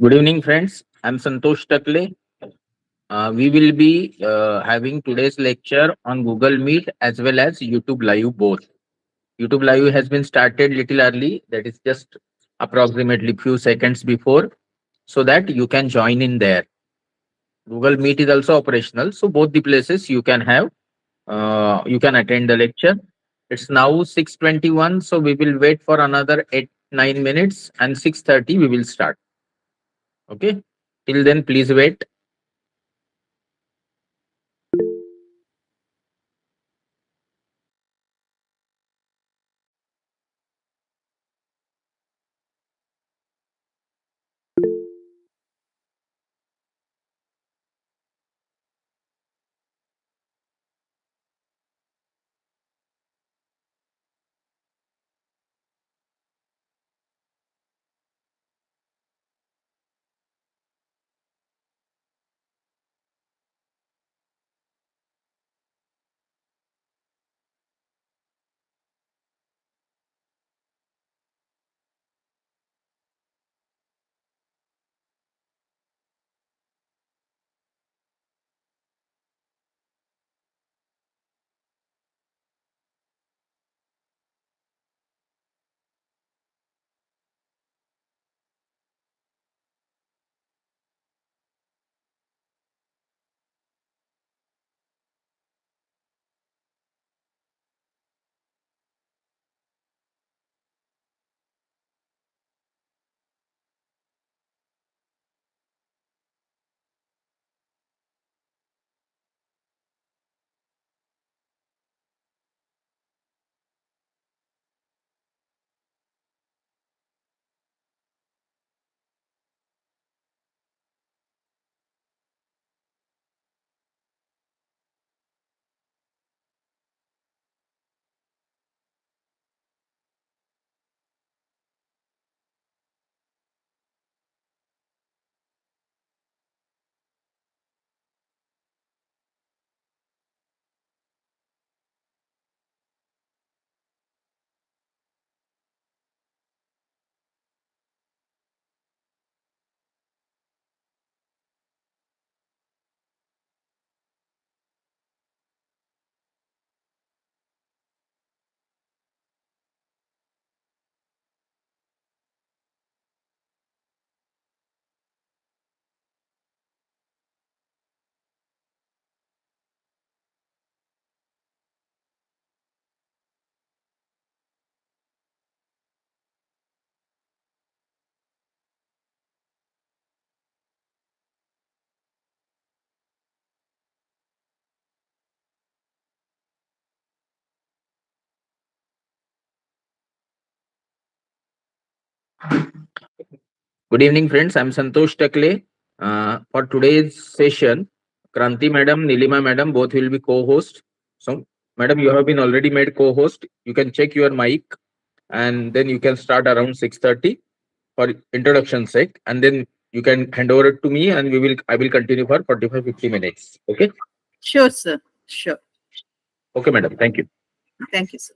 Good evening, friends. I'm Santosh Takale. We will be having today's lecture on Google Meet as well as YouTube Live both. YouTube Live has been started little early, that is just approximately few seconds before, so that you can join in there. Google Meet is also operational, so both the places you can attend the lecture. It's now 6:21, so we will wait for another 8 9 minutes, and 6:30 we will start. Okay. Till then, please wait. Good evening, friends. I'm Santosh Takle. For today's session, Kranti Madam, Nilima Madam, both will be co-host. So, Madam, you have been already made co-host. You can check your mic, and then you can start around 6:30 for introduction sake, and then you can hand over it to me, and I will continue for 45 50 minutes. Okay. Sure, sir. Sure. Okay, Madam. Thank you. Thank you, sir.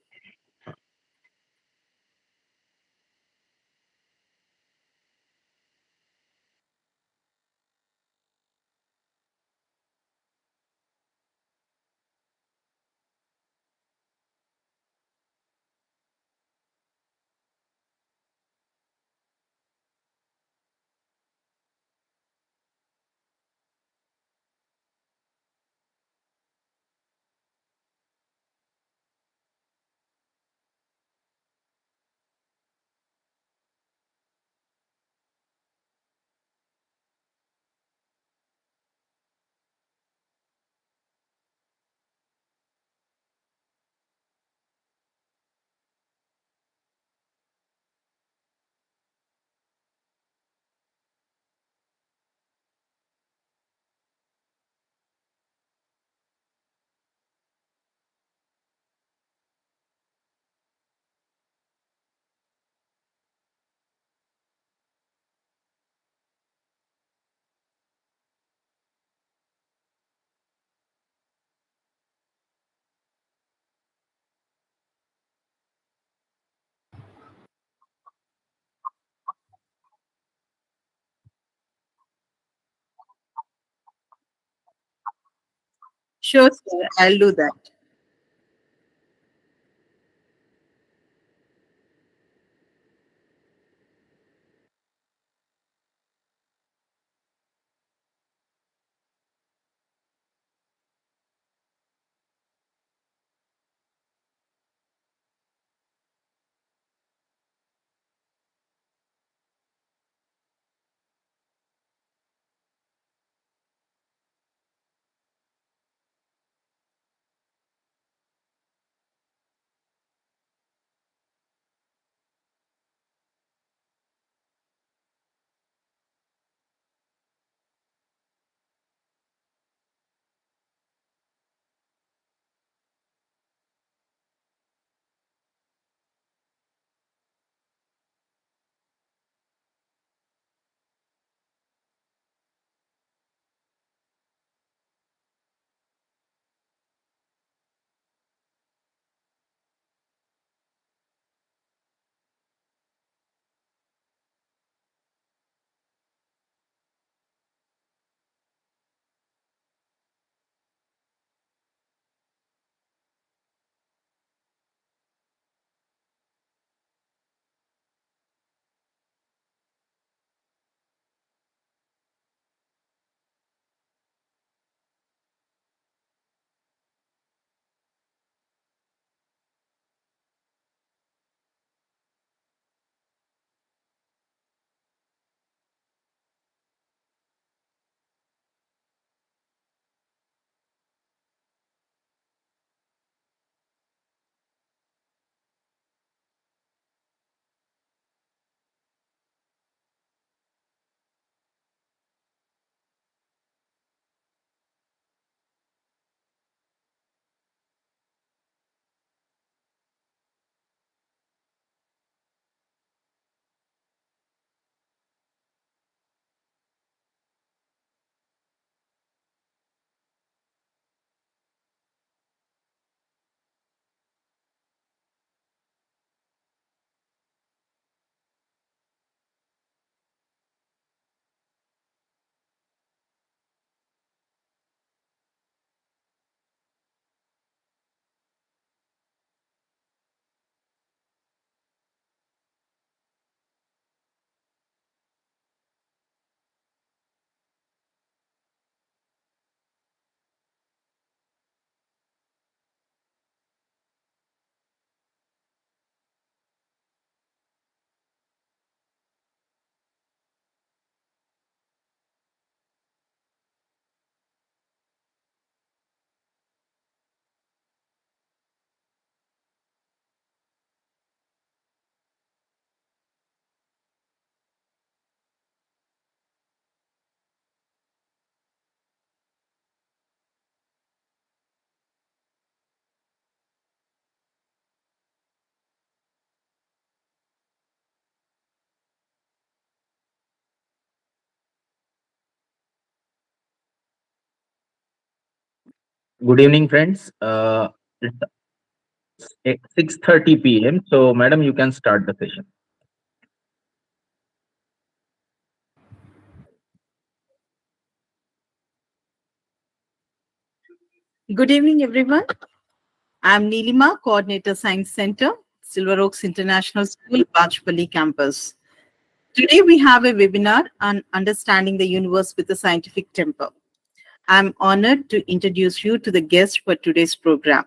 Sure, sir. I'll do that. Good evening, friends. It's 6:30 p.m. So, madam, you can start the session. Good evening, everyone. I'm Neelima, Coordinator Science Center, Silver Oaks International School, Bachpally campus. Today we have a webinar on understanding the universe with a scientific temper. I'm honored to introduce you to the guest for today's program.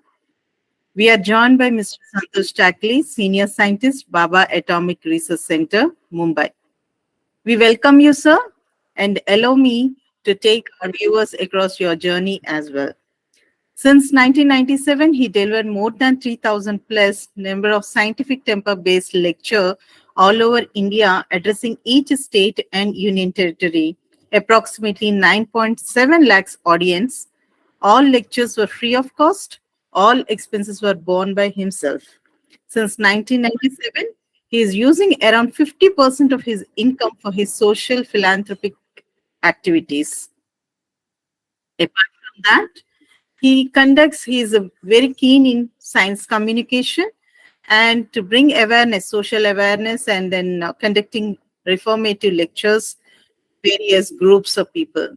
We are joined by Mr. Santosh Takale, Senior Scientist, Baba Atomic Research Center, Mumbai. We welcome you, sir, and allow me to take our viewers across your journey as well. Since 1997, he delivered more than 3,000 plus number of scientific temper-based lecture all over India, addressing each state and union territory, approximately 9.7 lakhs audience. All lectures were free of cost. All expenses were borne by himself. Since 1997, he is using around 50% of his income for his social philanthropic activities. Apart from that, he is very keen in science communication and to bring awareness, social awareness, and then conducting reformative lectures, various groups of people.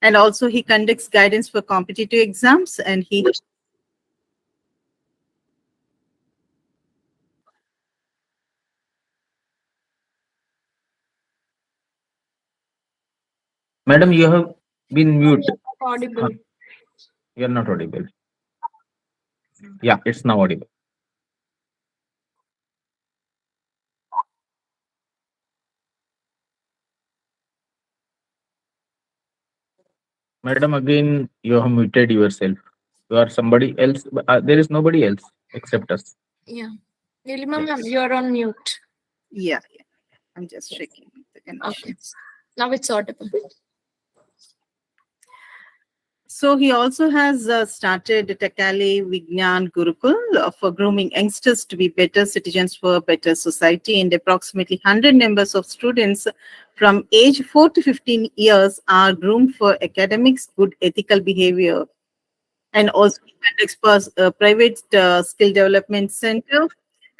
And also he conducts guidance for competitive exams, and he Madam, you have been Ma'am, mute. you're not Huh, audible. you are not audible. Yeah, it's now audible. Madam, again, you have muted yourself. You are somebody else. There is nobody else except us. Yeah. Nilima ma'am, Yes. you're on mute. yeah, I'm just checking the Okay. connections. Now it's audible. So he also has started Takale Vignan Gurukul for grooming youngsters to be better citizens for a better society. And approximately 100 members of students from age 4 to 15 years are groomed for academics, good ethical behavior. And also he conducts private skill development center.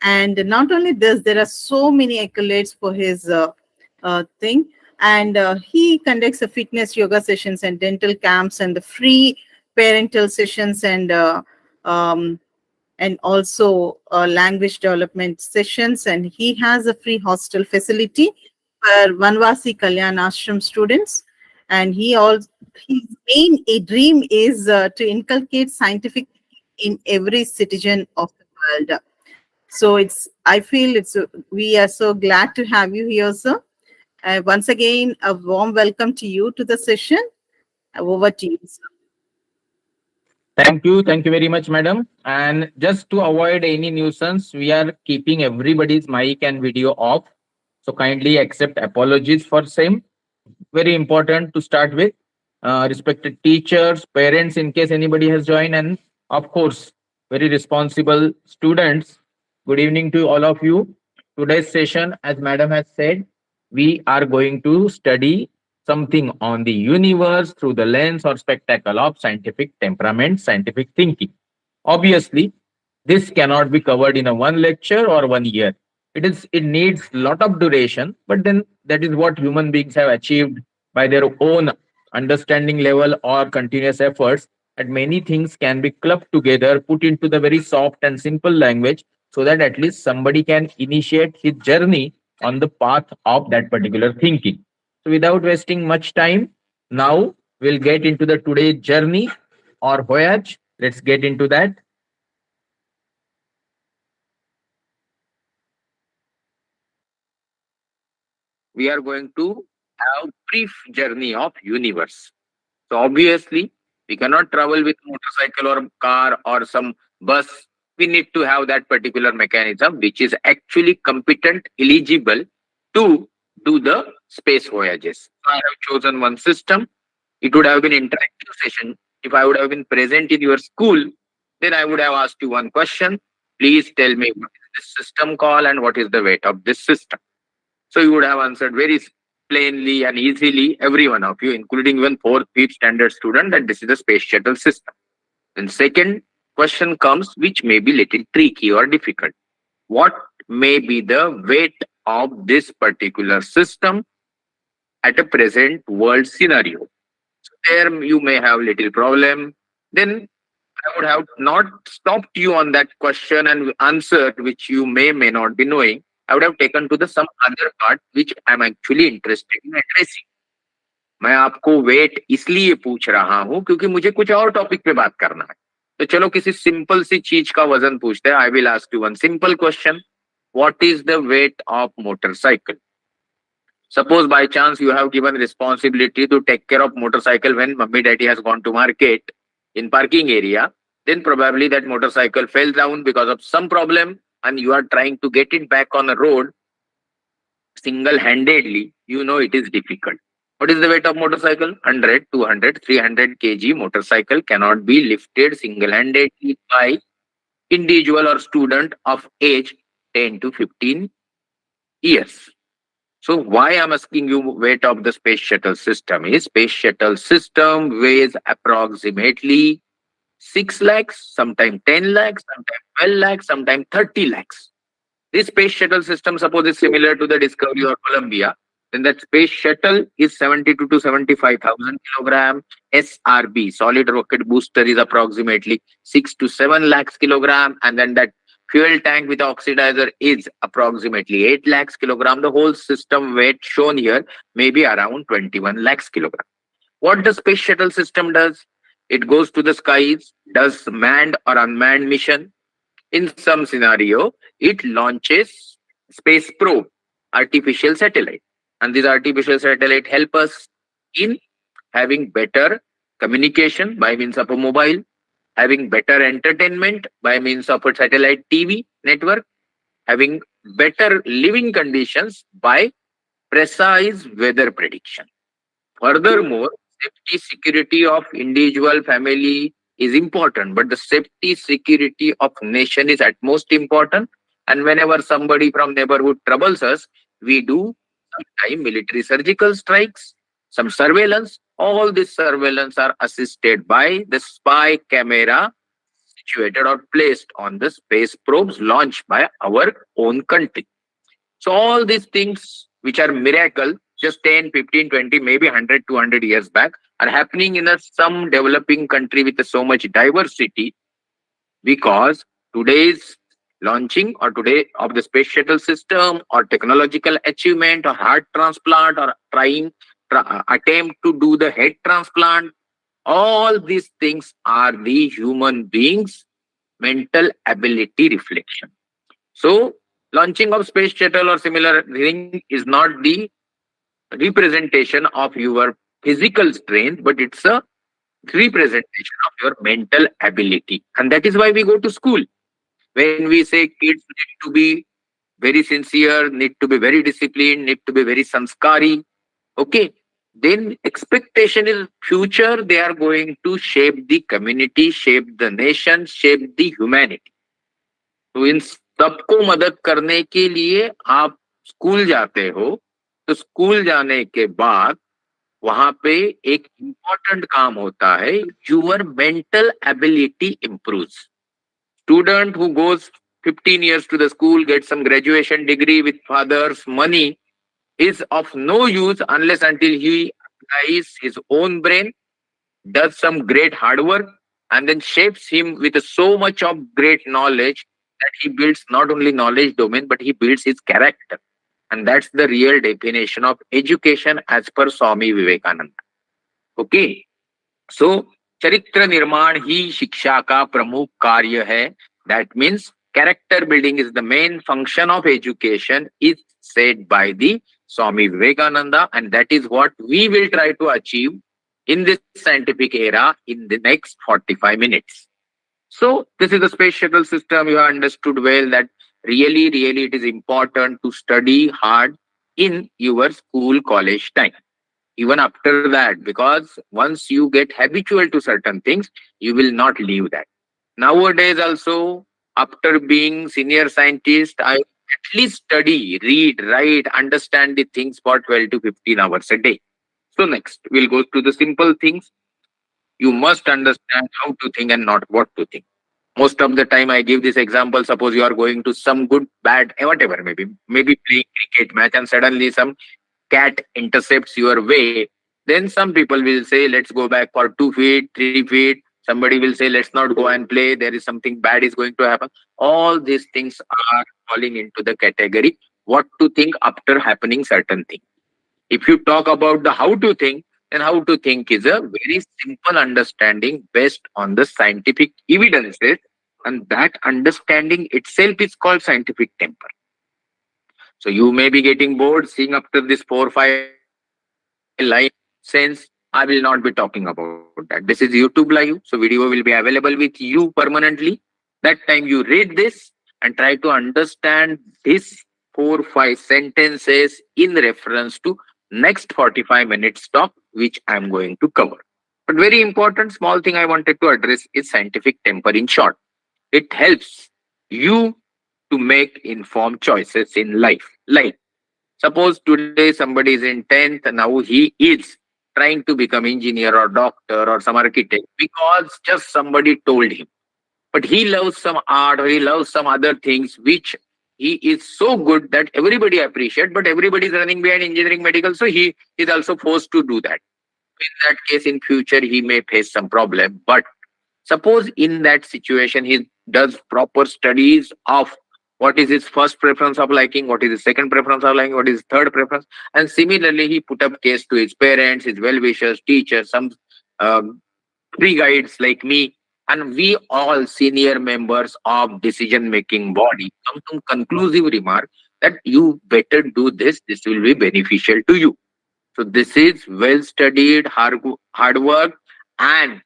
And not only this, there are so many accolades for his thing. And he conducts a fitness yoga sessions and dental camps and the free parental sessions, um, and also language development sessions. And he has a free hostel facility for Vanvasi Kalyan Ashram students. And his main dream is to inculcate scientific in every citizen of the world. So I feel we are so glad to have you here, sir. Once again, a warm welcome to you to the session. Over to you, sir. Thank you. Thank you very much, madam. And just to avoid any nuisance, we are keeping everybody's mic and video off. So kindly accept apologies for same. Very important to start with. Respected teachers, parents, in case anybody has joined, and of course, very responsible students. Good evening to all of you. Today's session, as madam has said, we are going to study something on the universe through the lens or spectacle of scientific temperament, scientific thinking. Obviously, this cannot be covered in a one lecture or 1 year. It needs lot of duration, but then that is what human beings have achieved by their own understanding level or continuous efforts. And many things can be clubbed together, put into the very soft and simple language, so that at least somebody can initiate his journey on the path of that particular thinking. So without wasting much time, now we'll get into the today's journey or voyage. Let's get into that. We are going to have brief journey of universe. So obviously, we cannot travel with motorcycle or car or some bus. We need to have that particular mechanism which is actually competent, eligible to do the space voyages. I have chosen one system. It would have been interactive session. If I would have been present in your school, then I would have asked you one question. Please tell me what is this system called and what is the weight of this system. So you would have answered very plainly and easily, every one of you, including even fourth, fifth standard student, that this is a space shuttle system. Then second question comes, which may be little tricky or difficult. What may be the weight of this particular system at a present world scenario? So there you may have little problem. Then I would have not stopped you on that question and answered, which you may not be knowing. I would have taken to the some other part which I'm actually interested in addressing. मैं आपको wait इसलिए पूछ रहा हूं क्योंकि मुझे कुछ और टॉपिक पे बात करना है. तो चलो किसी सिंपल सी चीज का वजन पूछते हैं. I will ask you one simple question. What is the weight of motorcycle? Suppose by chance you have given responsibility to take care of motorcycle when mummy daddy has gone to market in parking area, then probably that motorcycle fell down because of some problem and you are trying to get it back on the road single-handedly, you know it is difficult. What is the weight of motorcycle? 100, 200, 300 kg motorcycle cannot be lifted single-handedly by individual or student of age 10 to 15 years. So why I'm asking you weight of the space shuttle system is space shuttle system weighs approximately 6 lakhs, sometimes 10 lakhs, sometimes 12 lakhs, sometimes 30 lakhs. This space shuttle system, suppose, is similar to the Discovery or Columbia. Then that space shuttle is 72 to 75,000 kilogram. SRB, solid rocket booster, is approximately 6 to 7 lakhs kilogram. And then that fuel tank with oxidizer is approximately 8 lakhs kilogram. The whole system weight shown here may be around 21 lakhs kilogram. What the space shuttle system does? It goes to the skies, does manned or unmanned mission. In some scenario, it launches space probe, artificial satellite. And these artificial satellite help us in having better communication by means of a mobile, having better entertainment by means of a satellite TV network, having better living conditions by precise weather prediction. Furthermore, safety security of individual family is important, but the safety security of nation is at most important. And whenever somebody from neighborhood troubles us, we do sometime military surgical strikes, some surveillance. All this surveillance are assisted by the spy camera situated or placed on the space probes launched by our own country. So all these things which are miracle just 10, 15, 20, maybe 100, 200 years back are happening in a some developing country with so much diversity because today's launching or today of the space shuttle system or technological achievement or heart transplant or attempt to do the head transplant, all these things are the human beings mental ability reflection. So launching of space shuttle or similar thing is not the representation of your physical strength, but it's a representation of your mental ability. And that is why we go to school. When we say kids need to be very sincere, need to be very disciplined, need to be very sanskari, okay, then expectation is future they are going to shape the community, shape the nation, shape the humanity. तो इन सबको मदद करने के लिए आप school जाते हो तो स्कूल जाने के बाद वहां पे एक इम्पोर्टेंट काम होता है your mental ability improves. Student who goes 15 years to the school, gets some graduation degree with father's money is of no use unless until he applies his own brain, does some great hard work, and then shapes him with so much of great knowledge that he builds not only knowledge domain, but he builds his character. And that's the real definition of education as per Swami Vivekananda. Okay. So, चरित्र निर्माण ही शिक्षा का प्रमुख कार्य है. That means character building is the main function of education is said by the Swami Vivekananda, and that is what we will try to achieve in this scientific era in the next 45 minutes. So this is the space shuttle system. You have understood well that really, really it is important to study hard in your school, college time. Even after that, because once you get habitual to certain things, you will not leave that. Nowadays also, after being senior scientist, I at least study, read, write, understand the things for 12 to 15 hours a day. So next, we'll go to the simple things. You must understand how to think and not what to think. Most of the time I give this example. Suppose you are going to some good, bad, whatever, maybe playing cricket match and suddenly some cat intercepts your way. Then some people will say, let's go back for 2 feet, 3 feet. Somebody will say, let's not go and play. There is something bad is going to happen. All these things are falling into the category what to think after happening certain thing. If you talk about the how to think, then how to think is a very simple understanding based on the scientific evidences, and that understanding itself is called scientific temper. So you may be getting bored seeing after this 4 5 line sense. I will not be talking about that. This is YouTube live, so video will be available with you permanently. That time you read this and try to understand this 4 5 sentences in reference to next 45 minutes talk, which I'm going to cover. But very important small thing I wanted to address is scientific temper in short. It helps you to make informed choices in life. Like, suppose today somebody is in 10th, now he is trying to become engineer or doctor or some architect because just somebody told him. But he loves some art or he loves some other things which he is so good that everybody appreciate, but everybody is running behind engineering medical, so he is also forced to do that. In that case, in future, he may face some problem. But suppose in that situation, he does proper studies of what is his first preference of liking, what is his second preference of liking, what is his third preference, and similarly, he put up case to his parents, his well-wishers, teachers, some um, free guides like me, and we all senior members of decision-making body come to conclusive remark that you better do this. This will be beneficial to you. So this is well studied, hard work, and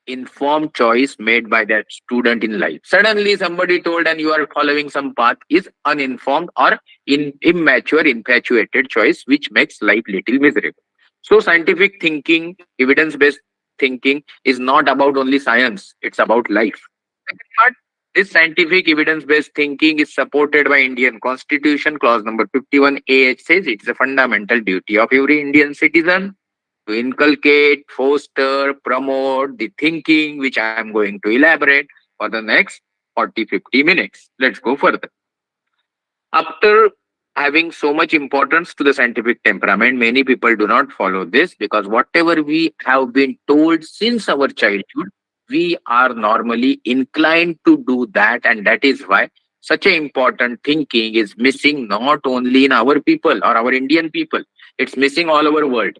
informed choice made by that student in life. Suddenly, somebody told, and you are following some path, is uninformed or immature, infatuated choice, which makes life little miserable. So, scientific thinking, evidence based thinking, is not about only science, it's about life. Second part, this scientific evidence based thinking is supported by Indian Constitution. Clause number 51A says it is a fundamental duty of every Indian citizen to inculcate, foster, promote the thinking, which I am going to elaborate for the next 40 50 minutes. Let's go further. After having so much importance to the scientific temperament, many people do not follow this because whatever we have been told since our childhood, we are normally inclined to do that, and that is why such an important thinking is missing not only in our people or our Indian people, it's missing all over world.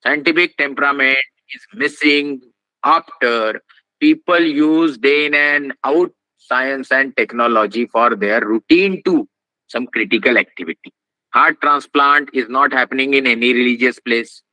Scientific temperament is missing after people use day in and out science and technology for their routine to some critical activity. Heart transplant is not happening in any religious place.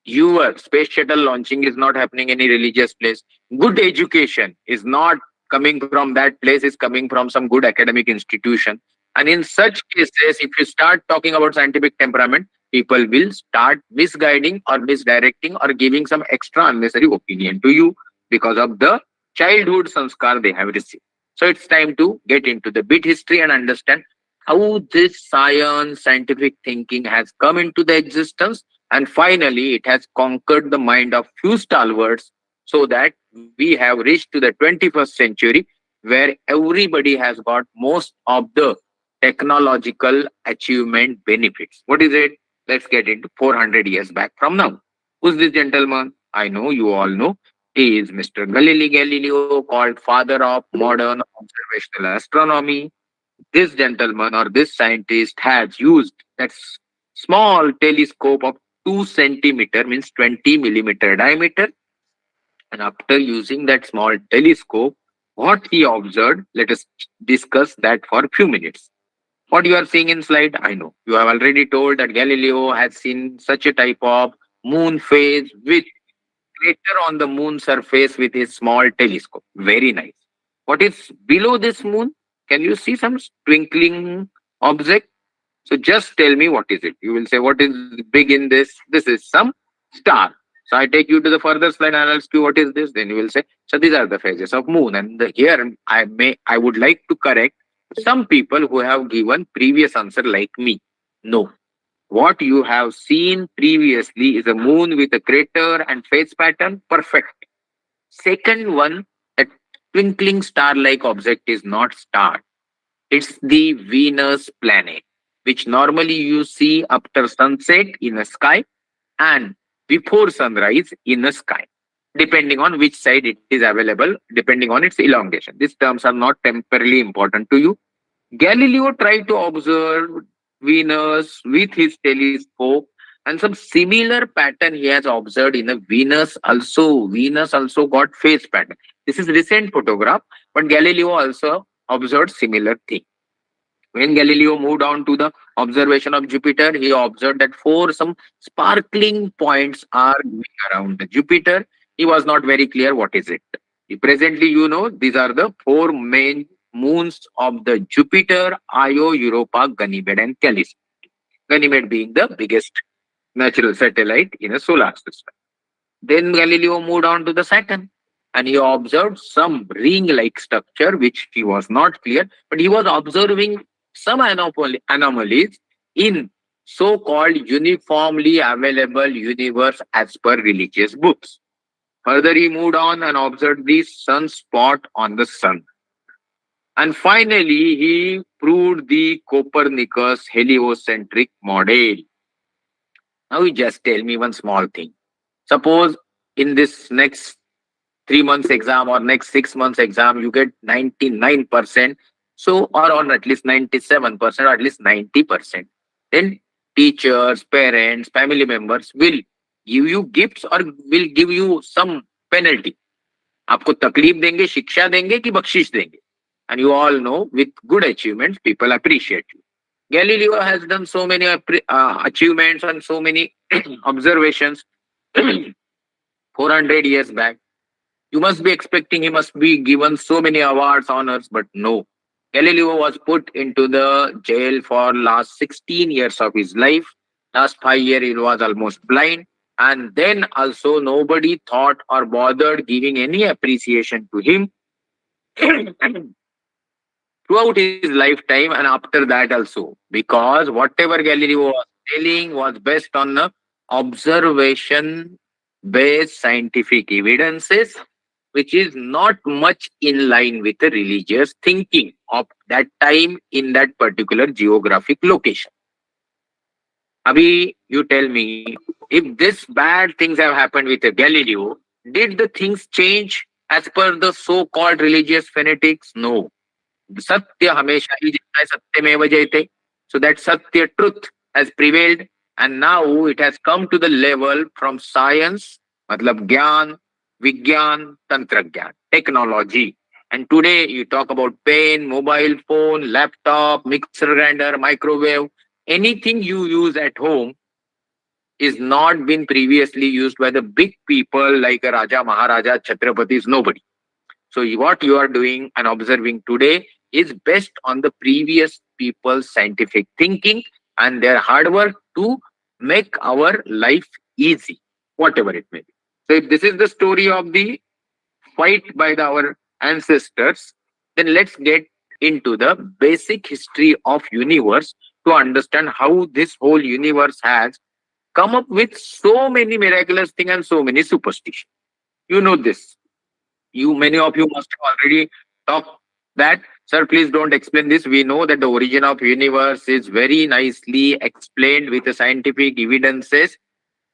Your space shuttle launching is not happening in any religious place. Good education is not coming from that place, is coming from some good academic institution. And in such cases, if you start talking about scientific temperament, people will start misguiding or misdirecting or giving some extra unnecessary opinion to you because of the childhood sanskar they have received. So it's time to get into the bit history and understand how this science, scientific thinking has come into the existence, and finally it has conquered the mind of few stalwarts, so that we have reached to the 21st century where everybody has got most of the technological achievement benefits. What is it? Let's get into 400 years back from now. Who's this gentleman? I know you all know. He is Mr. Galileo, called father of modern observational astronomy. This gentleman or this scientist has used that small telescope of 2 centimeter, means 20 millimeter diameter. And after using that small telescope, what he observed, let us discuss that for a few minutes. What you are seeing in slide, I know you have already told that Galileo has seen such a type of moon phase with crater on the moon surface with his small telescope. Very nice. What is below this moon? Can you see some twinkling object? So just tell me what is it. You will say what is big in this? This is some star. So I take you to the further slide and I'll ask you what is this. Then you will say, so these are the phases of moon. And here I would like to correct some people who have given previous answer like me. No. What you have seen previously is a moon with a crater and phase pattern. Perfect. Second one, a twinkling star-like object is not star. It's the Venus planet, which normally you see after sunset in the sky and before sunrise in the sky, depending on which side it is available, depending on its elongation. These terms are not temporarily important to you. Galileo tried to observe Venus with his telescope, and some similar pattern he has observed in the Venus also. Venus also got phase pattern. This is recent photograph, but Galileo also observed similar thing. When Galileo moved on to the observation of Jupiter, he observed that four some sparkling points are going around the Jupiter. He was not very clear what is it. Presently, you know, these are the four main moons of the Jupiter: Io, Europa, Ganymede, and Callisto. Ganymede being the biggest natural satellite in a solar system. Then Galileo moved on to the Saturn, and he observed some ring-like structure which he was not clear, but he was observing some anomalies in so-called uniformly available universe as per religious books. Further, he moved on and observed the sunspot on the sun. And finally, he proved the Copernicus heliocentric model. Now you just tell me one small thing. Suppose in this next 3 months exam or next 6 months exam, you get 99%. So, or on at least 97% or at least 90%. Then teachers, parents, family members will give you gifts or will give you some penalty. आपको तकलीफ देंगे, शिक्षा देंगे कि बख्शिश देंगे. And you all know with good achievements, people appreciate you. Galileo has done so many achievements and so many observations 400 years back. You must be expecting he must be given so many awards, honors, but no. Galileo was put into the jail for last 16 years of his life. Last 5 years he was almost blind. And then also nobody thought or bothered giving any appreciation to him throughout his lifetime and after that also. Because whatever Galileo was telling was based on the observation based scientific evidences, which is not much in line with the religious thinking of that time in that particular geographic location. Abhi, you tell me, if this bad things have happened with Galileo, did the things change as per the so-called religious fanatics? No. Satya hamesha hi jita hai, satyameva jayate. So that Satya truth has prevailed and now it has come to the level from science, matlab gyan, vigyan, tantragyan, technology. And today you talk about pen, mobile phone, laptop, mixer grinder, microwave, anything you use at home is not been previously used by the big people like a Raja, Maharaja, Chhatrapatis, nobody. So what you are doing and observing today is based on the previous people's scientific thinking and their hard work to make our life easy, whatever it may be. So if this is the story of the fight by our ancestors, then let's get into the basic history of universe to understand how this whole universe has come up with so many miraculous things and so many superstitions. You know this. You many of you must have already talked that, sir, please don't explain this. We know that the origin of universe is very nicely explained with the scientific evidences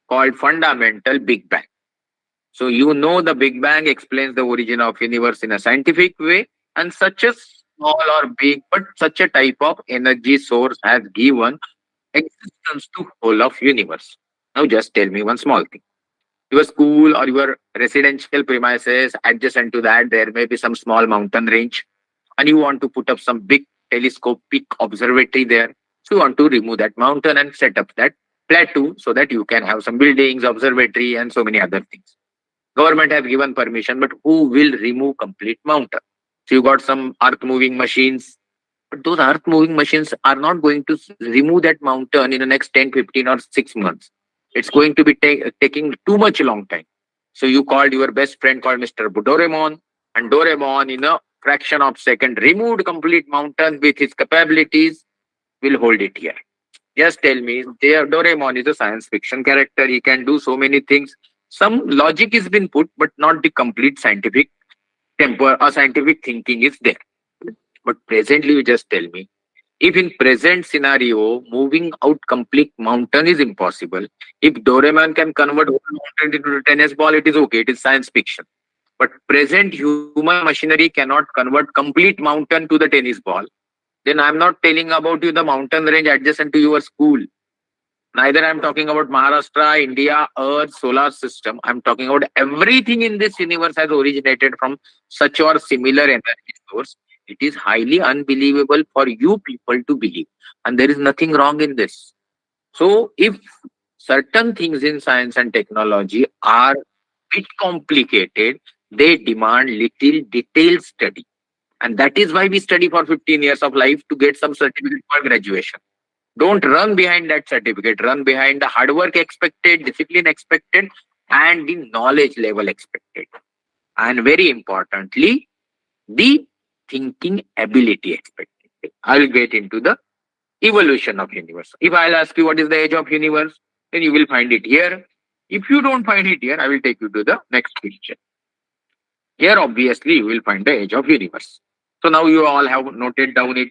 called fundamental Big Bang. So you know the Big Bang explains the origin of universe in a scientific way, and such a small or big, but such a type of energy source has given existence to whole of universe. Now just tell me one small thing. Your school or your residential premises adjacent to that, there may be some small mountain range, and you want to put up some big telescopic observatory there. So you want to remove that mountain and set up that plateau so that you can have some buildings, observatory, and so many other things. Government has given permission, but who will remove complete mountain? So you got some earth moving machines, but those earth moving machines are not going to remove that mountain in the next 10, 15 or 6 months. It's going to be taking too much long time. So you called your best friend called Mr. Doraemon, and Doraemon in a fraction of second removed complete mountain with his capabilities, will hold it here. Just tell me, Doraemon is a science fiction character. He can do so many things. Some logic has been put, but not the complete scientific temper or scientific thinking is there. But presently, you just tell me, if in present scenario, moving out complete mountain is impossible, if Doraemon can convert whole mountain into a tennis ball, it is okay. It is science fiction. But present human machinery cannot convert complete mountain to the tennis ball. Then I'm not telling about you the mountain range adjacent to your school. Neither I'm talking about Maharashtra, India, Earth, solar system. I'm talking about everything in this universe has originated from such or similar energy source. It is highly unbelievable for you people to believe. And there is nothing wrong in this. So if certain things in science and technology are bit complicated, they demand little detailed study. And that is why we study for 15 years of life to get some certificate for graduation. Don't run behind that certificate. Run behind the hard work expected, discipline expected, and the knowledge level expected. And very importantly, the thinking ability expected. I'll get into the evolution of universe. If I'll ask you what is the age of universe, then you will find it here. If you don't find it here, I will take you to the next picture. Here, obviously, you will find the age of universe. So now you all have noted down it.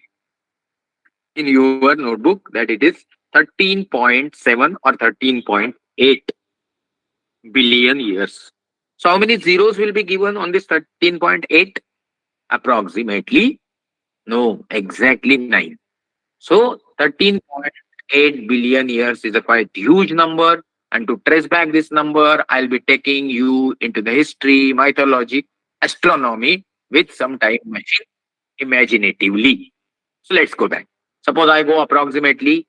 in your notebook that it is 13.7 or 13.8 billion years. So how many zeros will be given on this 13.8? Approximately, no, exactly 9. So 13.8 billion years is a quite huge number. And to trace back this number, I'll be taking you into the history, mythology, astronomy with some time machine imaginatively. So let's go back. Suppose I go approximately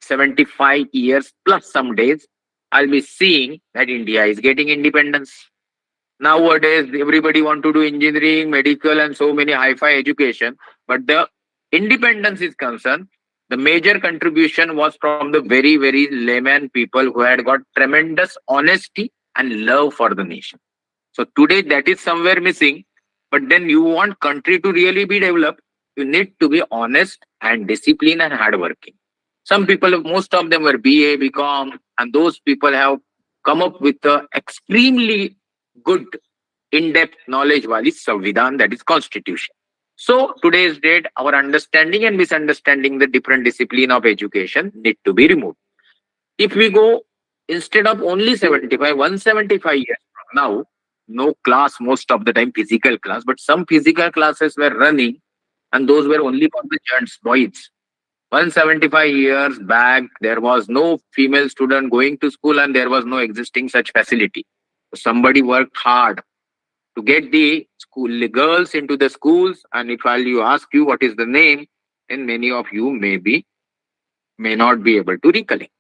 75 years plus some days, I'll be seeing that India is getting independence. Nowadays, everybody want to do engineering, medical, and so many hi-fi education. But the independence is concerned, the major contribution was from the very, very layman people who had got tremendous honesty and love for the nation. So today that is somewhere missing. But then you want country to really be developed, you need to be honest and disciplined and hardworking. Some people, most of them were BA, BCom, and those people have come up with a extremely good in-depth knowledge wali Samvidhan, that is constitution. So today's date, our understanding and misunderstanding the different discipline of education need to be removed. If we go instead of only 75, 175 years from now, no class most of the time physical class, but some physical classes were running and those were only for the gents, boys. 175 years back, there was no female student going to school and there was no existing such facility. Somebody worked hard to get the school girls into the schools. And if I'll you ask you what is the name, then many of you may not be able to recollect.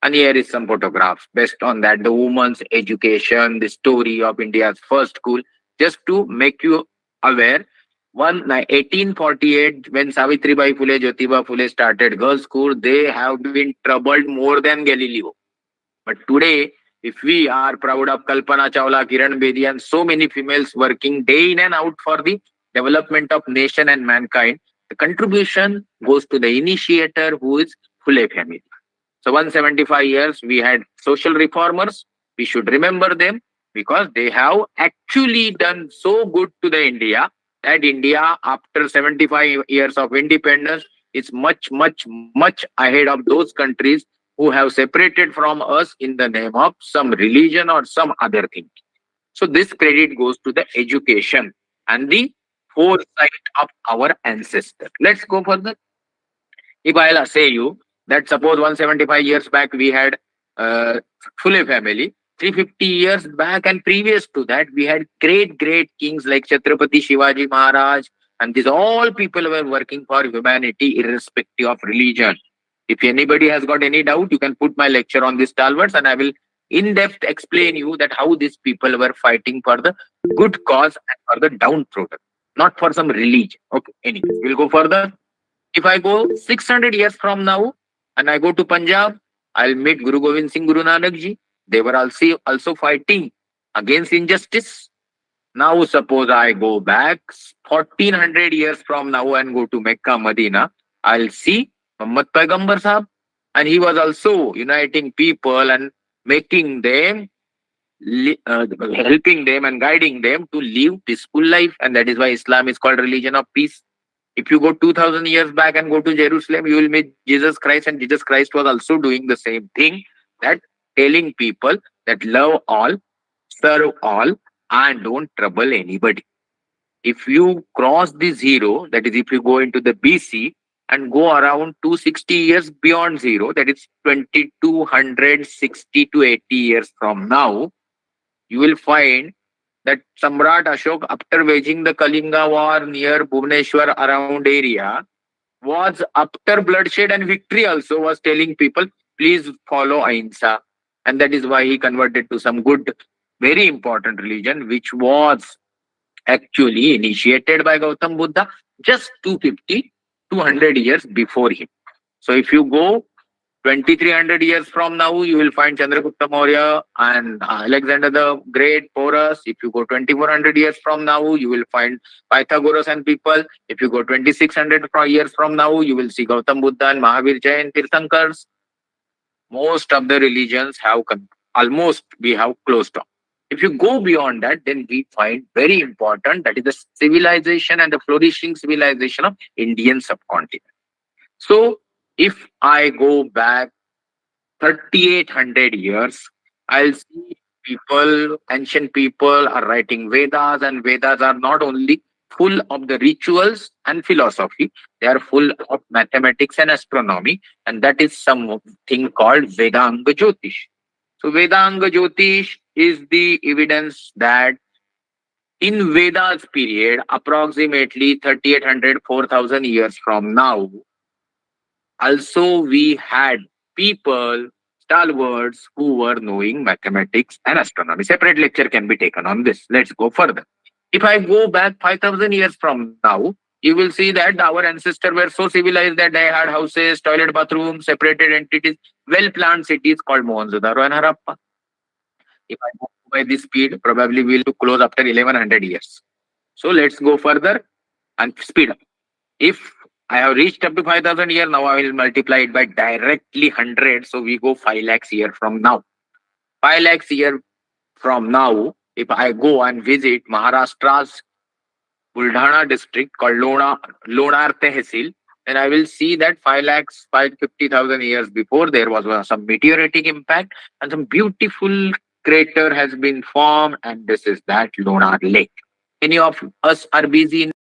And here is some photographs based on that, the women's education, the story of India's first school, just to make you aware. 1848, when Savitribai Phule, Jyotiba Phule started girls' school, they have been troubled more than Galileo. But today, if we are proud of Kalpana Chawla, Kiran Bedi, and so many females working day in and out for the development of nation and mankind, the contribution goes to the initiator, who is Phule family. So 175 years, we had social reformers. We should remember them because they have actually done so good to the India that India, after 75 years of independence, is much, much, much ahead of those countries who have separated from us in the name of some religion or some other thing. So this credit goes to the education and the foresight of our ancestors. Let's go further. If I'll say you that suppose 175 years back we had Phule family, 350 years back and previous to that we had great kings like Chhatrapati Shivaji Maharaj, and these all people were working for humanity irrespective of religion. If anybody has got any doubt, you can put my lecture on this stalwarts and I will in depth explain you that how these people were fighting for the good cause and for the downtrodden, not for some religion. Okay, anyways, we'll go further. If I go 600 years from now and I go to Punjab, I'll meet Guru Gobind Singh, Guru Nanak Ji. They were also fighting against injustice. Now suppose I go back 1400 years from now and go to Mecca, Medina, I'll see Muhammad Paigambar Sahab. And he was also uniting people and making them, helping them and guiding them to live peaceful life. And that is why Islam is called religion of peace. If you go 2000 years back and go to Jerusalem, you will meet Jesus Christ, and Jesus Christ was also doing the same thing, that telling people that love all, serve all, and don't trouble anybody. If you cross the zero, that is if you go into the BC and go around 260 years beyond zero, that is 2260 to 80 years from now, you will find that Samrat Ashok, after waging the Kalinga war near Bhubaneswar around area, was after bloodshed and victory also was telling people, please follow Ahimsa. And that is why he converted to some good, very important religion, which was actually initiated by Gautam Buddha just 200 years before him. So if you go 2300 years from now, you will find Chandragupta Maurya and Alexander the Great, Porus. If you go 2400 years from now, you will find Pythagoras and people. If you go 2600 years from now, you will see Gautam Buddha and Mahavir Jain, Tirthankars. Most of the religions have almost we have closed down. If you go beyond that, then we find very important, that is the civilization and the flourishing civilization of Indian subcontinent. So if I go back 3,800 years, I'll see ancient people are writing Vedas, and Vedas are not only full of the rituals and philosophy, they are full of mathematics and astronomy, and that is something called Vedanga Jyotish. So, Vedanga Jyotish is the evidence that in Vedas period, approximately 3,800, 4,000 years from now, also we had people, stalwarts, who were knowing mathematics and astronomy. Separate lecture can be taken on this. Let's go further. If I go back 5,000 years from now, you will see that our ancestors were so civilized that they had houses, toilet, bathrooms, separated entities, well-planned cities called Mohenjo-daro and Harappa. If I go by this speed, probably we'll close after 1100 years. So let's go further and speed up. If I have reached up to 5,000 years, now I will multiply it by directly 100. So we go 5 lakhs year from now. 5 lakhs year from now, if I go and visit Maharashtra's Buldhana district called Lonar Tehsil, then I will see that 5 lakhs, 550,000 years before there was some meteoritic impact and some beautiful crater has been formed, and this is that Lonar Lake. Many of us are busy in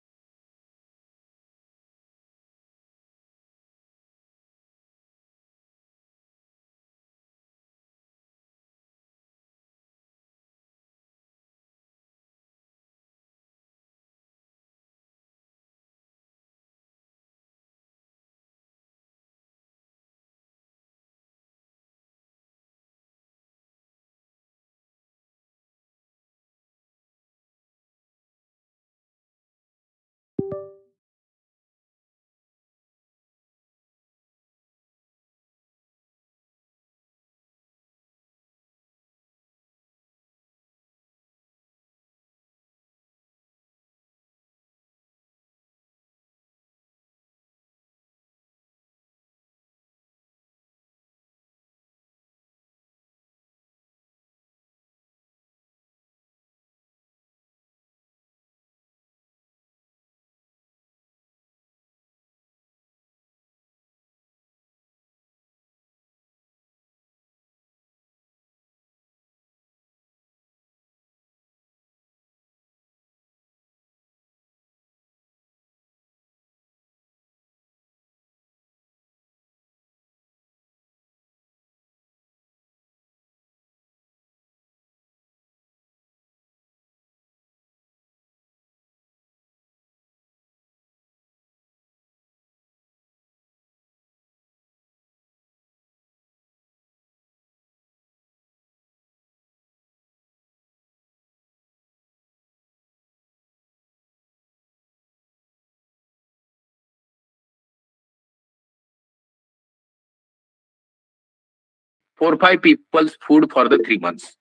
four five people's food for the 3 months.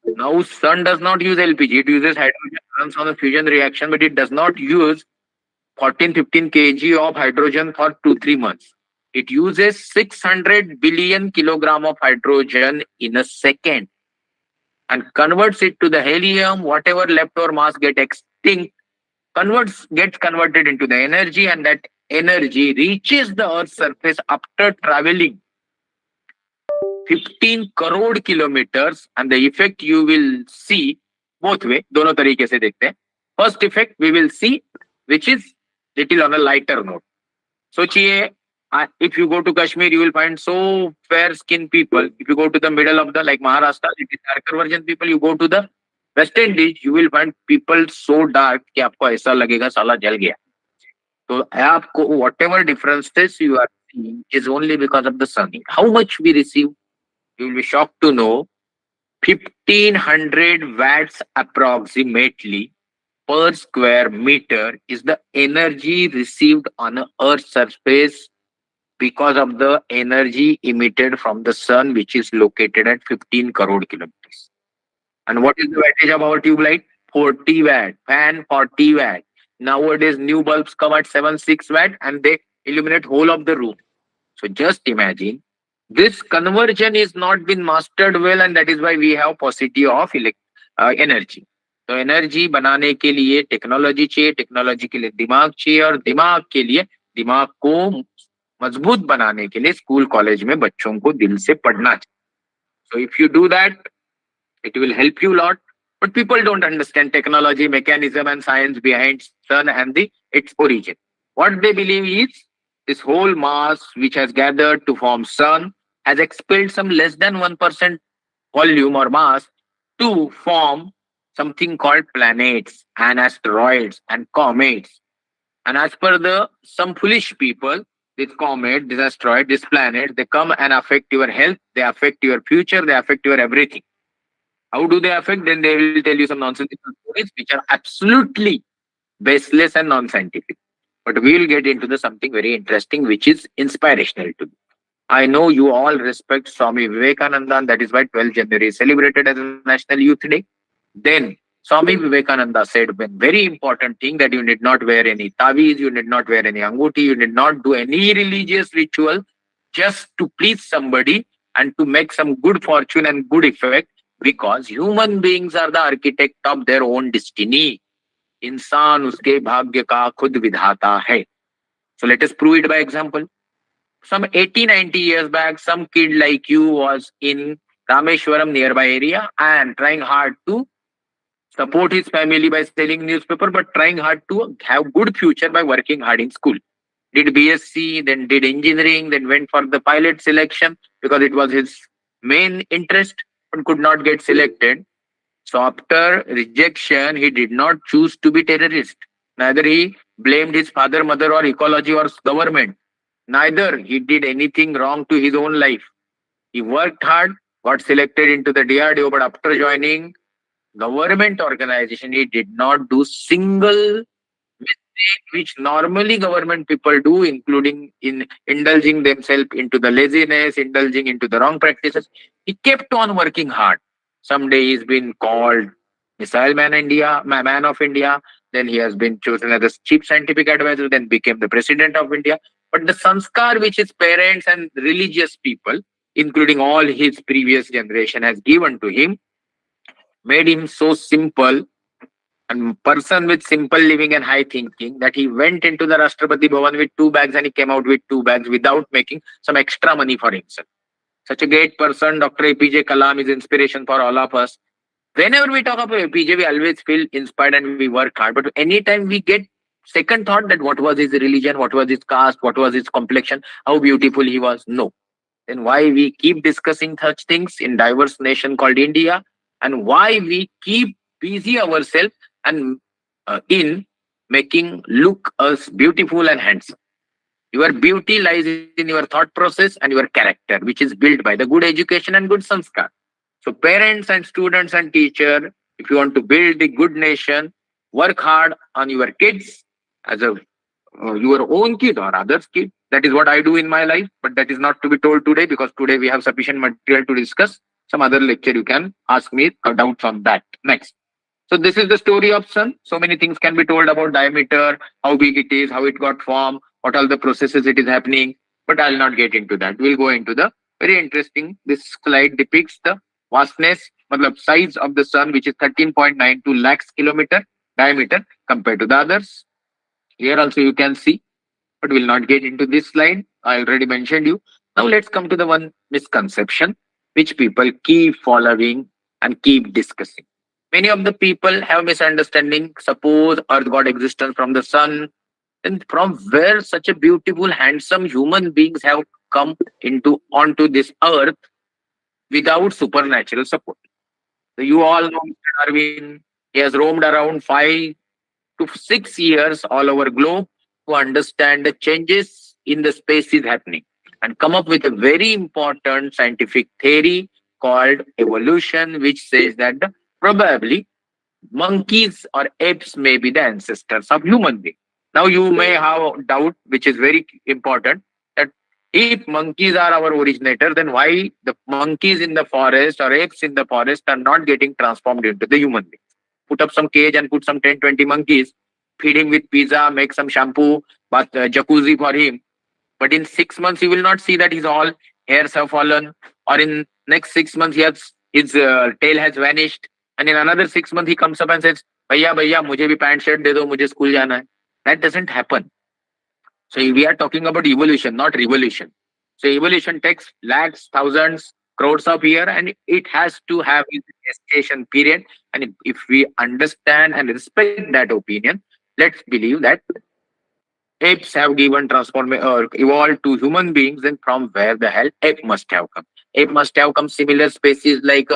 Now, sun does not use LPG; it uses hydrogen, runs on a fusion reaction, but it does not use 14, 15 kg of hydrogen for 2, 3 months. It uses 600 billion kilogram of hydrogen in a second and converts it to the helium. Whatever leftover mass get extinct gets converted into the energy, and that energy reaches the Earth's surface after traveling 15 crore kilometers, and the effect you will see both way, दोनों तरीके से देखते हैं. First effect we will see, which is little on a lighter note. सोचिए, if you go to Kashmir, you will find so fair skinned people. If you go to the middle of the like Maharashtra, it is darker version people. You go to the West Indies, you will find people so dark कि आपको ऐसा लगेगा साला जल गया. तो आपको whatever differences you are seeing is only because of the sun. How much we receive, you will be shocked to know 1,500 watts approximately per square meter is the energy received on a Earth's surface because of the energy emitted from the sun, which is located at 15 crore kilometers. And what is the wattage of our tube light? 40 watt. Fan 40 watt. Nowadays, new bulbs come at 7, 6 watt and they illuminate whole of the room. So just imagine, this conversion is not been mastered well, and that is why we have paucity of energy. तो energy बनाने के लिए technology चाहिए, technology के लिए दिमाग चाहिए, और दिमाग के लिए दिमाग को मजबूत बनाने के लिए स्कूल कॉलेज में बच्चों को दिल से पढ़ना चाहिए. So if you do that, it will help you a lot. But people don't understand technology, mechanism, and science behind sun and its origin. What they believe is this whole mass which has gathered to form sun has expelled some less than 1% volume or mass to form something called planets and asteroids and comets. And as per the some foolish people, this comet, this asteroid, this planet, they come and affect your health, they affect your future, they affect your everything. How do they affect? Then they will tell you some nonsensical stories which are absolutely baseless and non-scientific. But we will get into the something very interesting, which is inspirational to you. I know you all respect Swami Vivekananda, and that is why 12th January is celebrated as a National Youth Day. Then Swami Vivekananda said one very important thing, that you need not wear any taviz, you need not wear any anguti, you need not do any religious ritual just to please somebody and to make some good fortune and good effect, because human beings are the architect of their own destiny. इंसान उसके भाग्य का खुद विधाता है. So let us prove it by example. Some 80, 90 years back, some kid like you was in Rameshwaram nearby area and trying hard to support his family by selling newspaper, but trying hard to have good future by working hard in school. Did BSc, then did engineering, then went for the pilot selection because it was his main interest, but could not get selected. So after rejection, he did not choose to be terrorist. Neither he blamed his father, mother, or ecology or government. Neither he did anything wrong to his own life. He worked hard, got selected into the DRDO, but after joining government organization, he did not do single mistake which normally government people do, including in indulging themselves into the laziness, indulging into the wrong practices. He kept on working hard. Someday he's been called Missile Man India, Man of India. Then he has been chosen as the chief scientific advisor, then became the president of India. But the sanskar which his parents and religious people, including all his previous generation, has given to him, made him so simple and person with simple living and high thinking that he went into the Rashtrapati Bhavan with 2 bags and he came out with 2 bags without making some extra money for himself. Such a great person, Dr. APJ Kalam is inspiration for all of us. Whenever we talk about APJ, we always feel inspired and we work hard. But anytime we get second thought that what was his religion, what was his caste, what was his complexion, how beautiful he was, no. Then why we keep discussing such things in diverse nation called India, and why we keep busy ourselves and in making look us beautiful and handsome. Your beauty lies in your thought process and your character, which is built by the good education and good sanskar. So parents and students and teacher, if you want to build a good nation, work hard on your kids as a your own kid or others' kid. That is what I do in my life, but that is not to be told today, because today we have sufficient material to discuss. Some other lecture you can ask me doubts on that. Next. So this is the story of sun. So many things can be told about diameter, how big it is, how it got formed, what all the processes it is happening. But I'll not get into that. We'll go into the very interesting. This slide depicts the vastness, size of the sun, which is 13.92 lakhs kilometer diameter compared to the others. Here also you can see, but we'll not get into this slide. I already mentioned you. Now let's come to the one misconception which people keep following and keep discussing. Many of the people have misunderstanding. Suppose Earth got existence from the sun, then from where such a beautiful, handsome human beings have come into onto this Earth without supernatural support. So you all know Mr. Darwin. He has roamed around 5 to 6 years all over globe to understand the changes in the space is happening and come up with a very important scientific theory called evolution, which says that probably monkeys or apes may be the ancestors of human beings. Now you may have doubt, which is very important, that if monkeys are our originator, then why the monkeys in the forest or apes in the forest are not getting transformed into the human beings? Put up some cage and put some 10, 20 monkeys, feed him with pizza, make some shampoo, but jacuzzi for him. But in 6 months, you will not see that his all hairs have fallen, or in next 6 months, his tail has vanished. And in another 6 months, he comes up and says, Bhaiya, Bhaiya, mujhe bhi pant shirt de do, mujhe school jana hai. That doesn't happen. So we are talking about evolution, not revolution. So evolution takes lakhs, thousands, crores of years, and it has to have its gestation period. And if we understand and respect that opinion, let's believe that apes have given transform or evolved to human beings, then from where the hell ape must have come? Ape must have come similar species like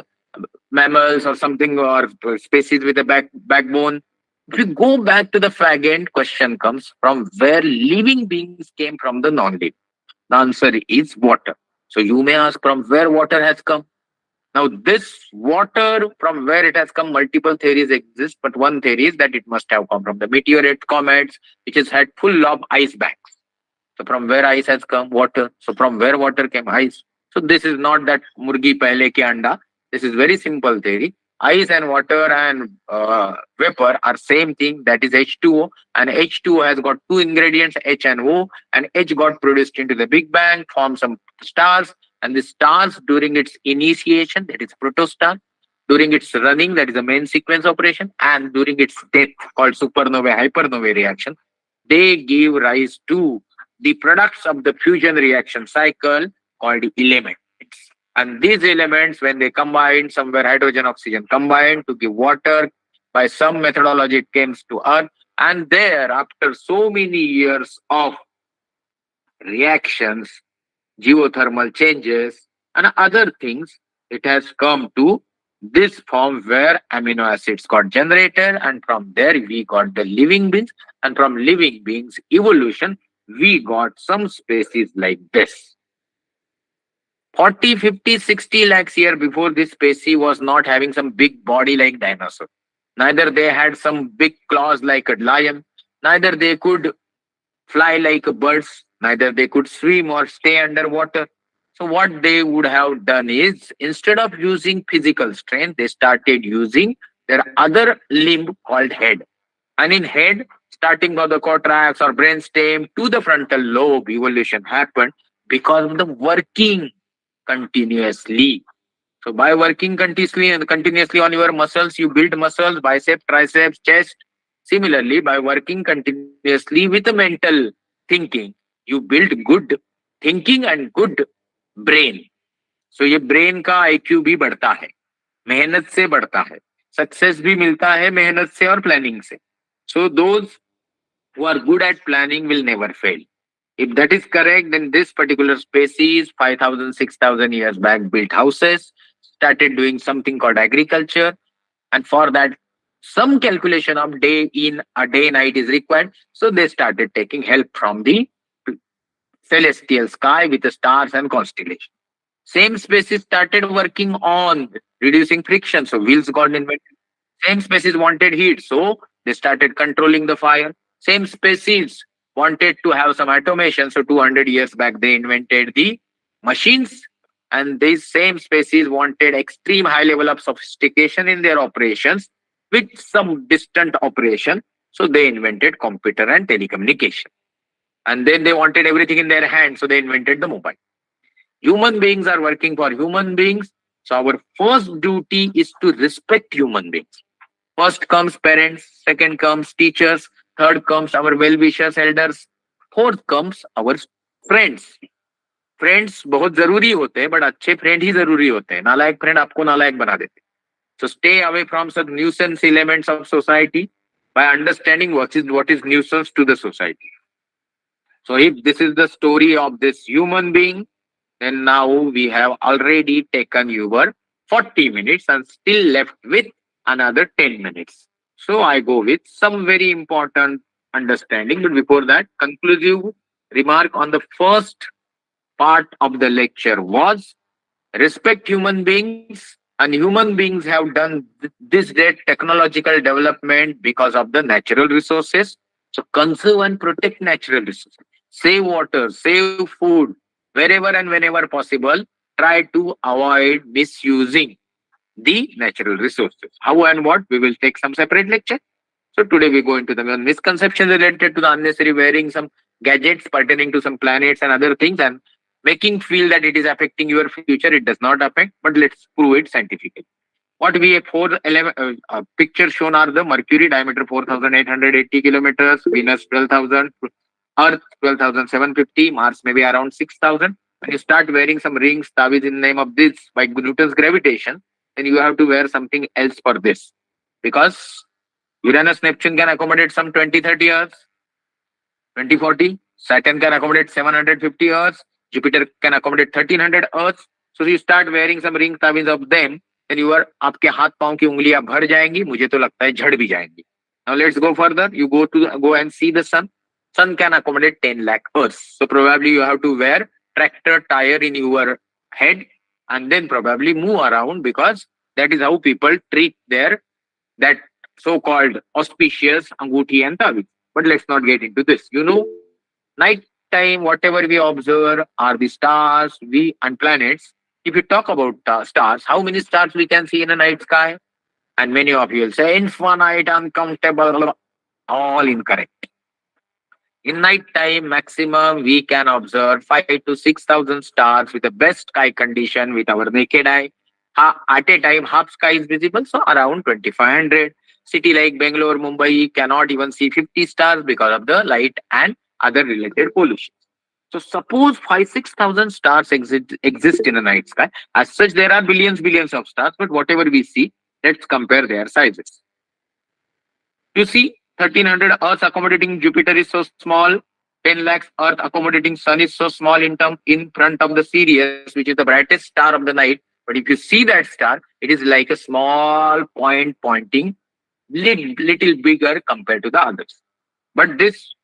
mammals or something, or species with a backbone. If we go back to the fragment, question comes from where living beings came from the non-living. The answer is water. So you may ask from where water has come. Now, this water, from where it has come, multiple theories exist, but one theory is that it must have come from the meteorite comets, which is had full of ice banks. So from where ice has come, water. So from where water came, ice. So this is not that murgi pehle ki anda. This is very simple theory. Ice and water and vapor are same thing. That is H2O, and H2O has got two ingredients, H and O, and H got produced into the Big Bang, formed some stars, and the stars during its initiation, that is protostar, during its running, that is the main sequence operation, and during its death, called supernovae hypernovae reaction, they give rise to the products of the fusion reaction cycle called elements. And these elements, when they combine, somewhere hydrogen, oxygen combine to give water. By some methodology, it comes to Earth. And there, after so many years of reactions, geothermal changes, and other things, it has come to this form where amino acids got generated, and from there we got the living beings, and from living beings evolution we got some species like this. 40, 50, 60 lakhs year before, this species was not having some big body like dinosaur. Neither they had some big claws like a lion, neither they could fly like birds, neither they could swim or stay underwater. So what they would have done is, instead of using physical strength, they started using their other limb called head. And in head, starting from the cortex or brainstem to the frontal lobe, evolution happened because of the working continuously. So by working continuously on your muscles, you build muscles, biceps, triceps, chest. Similarly, by working continuously with a mental thinking, you build good thinking and good brain. So ये brain का IQ भी बढ़ता है, मेहनत से बढ़ता है, success भी मिलता है मेहनत से और प्लानिंग से. So those who are good at planning will never fail. If that is correct, then this particular species, 5,000, 6,000 years back, built houses, started doing something called agriculture. And for that, some calculation of day in, a day night is required. So they started taking help from the celestial sky with the stars and constellations. Same species started working on reducing friction. So wheels got invented. Same species wanted heat, so they started controlling the fire. Same species wanted to have some automation, so 200 years back they invented the machines. And these same species wanted extreme high level of sophistication in their operations with some distant operation, so they invented computer and telecommunication. And then they wanted everything in their hands, so they invented the mobile. Human beings are working for human beings, so our first duty is to respect human beings. First comes parents, second comes teachers, third comes our well-wishers, elders, fourth comes our friends. Friends बहुत जरूरी होते हैं, but अच्छे friend ही जरूरी होते हैं. नालायक friend आपको नालायक बना देते हैं. So stay away from such nuisance elements of society by understanding what is nuisance to the society. So if this is the story of this human being, then now we have already taken your 40 minutes and still left with another 10 minutes. So I go with some very important understanding. But before that, conclusive remark on the first part of the lecture was respect human beings, and human beings have done this great technological development because of the natural resources. So conserve and protect natural resources. Save water, save food, wherever and whenever possible. Try to avoid misusing the natural resources. How and what? We will take some separate lecture. So today we go into the misconceptions related to the unnecessary wearing some gadgets pertaining to some planets and other things, and making feel that it is affecting your future. It does not affect, but let's prove it scientifically. What we have four pictures shown are the Mercury diameter 4,880 kilometers, Venus 12,000, Earth 12,750, Mars maybe around 6,000. When you start wearing some rings, taviz in the name of this by Newton's gravitation, then you have to wear something else for this. Because Uranus, Neptune can accommodate some 20, 30 Earths, 2040. Saturn can accommodate 750 Earths. Jupiter can accommodate 1300 Earths. So you start wearing some ring taviz of them, then you are आपके हाथ पांव की उंगलियां भर जाएंगी, मुझे तो लगता है झड़ भी जाएंगी. Now let's go further. You go and see the sun. Sun can accommodate 10 lakh Earths. So probably you have to wear tractor tire in your head and then probably move around, because that is how people treat their that so-called auspicious anguti and tavi. But let's not get into this. Night time, whatever we observe are the stars, we and planets. If you talk about stars, how many stars we can see in a night sky? And many of you will say infinite, uncountable, all incorrect. In night time, maximum we can observe 5 to 6,000 stars with the best sky condition with our naked eye. At a time, half sky is visible, so around 2,500. City like Bangalore, Mumbai cannot even see 50 stars because of the light and other related pollution. So suppose 5, 6,000 stars exist in the night sky. As such, there are billions of stars, but whatever we see, let's compare their sizes. You see, 1,300 Earth accommodating Jupiter is so small. 10 lakhs Earth accommodating Sun is so small in front of the Sirius, which is the brightest star of the night. But if you see that star, it is like a small point pointing little bigger compared to the others. But this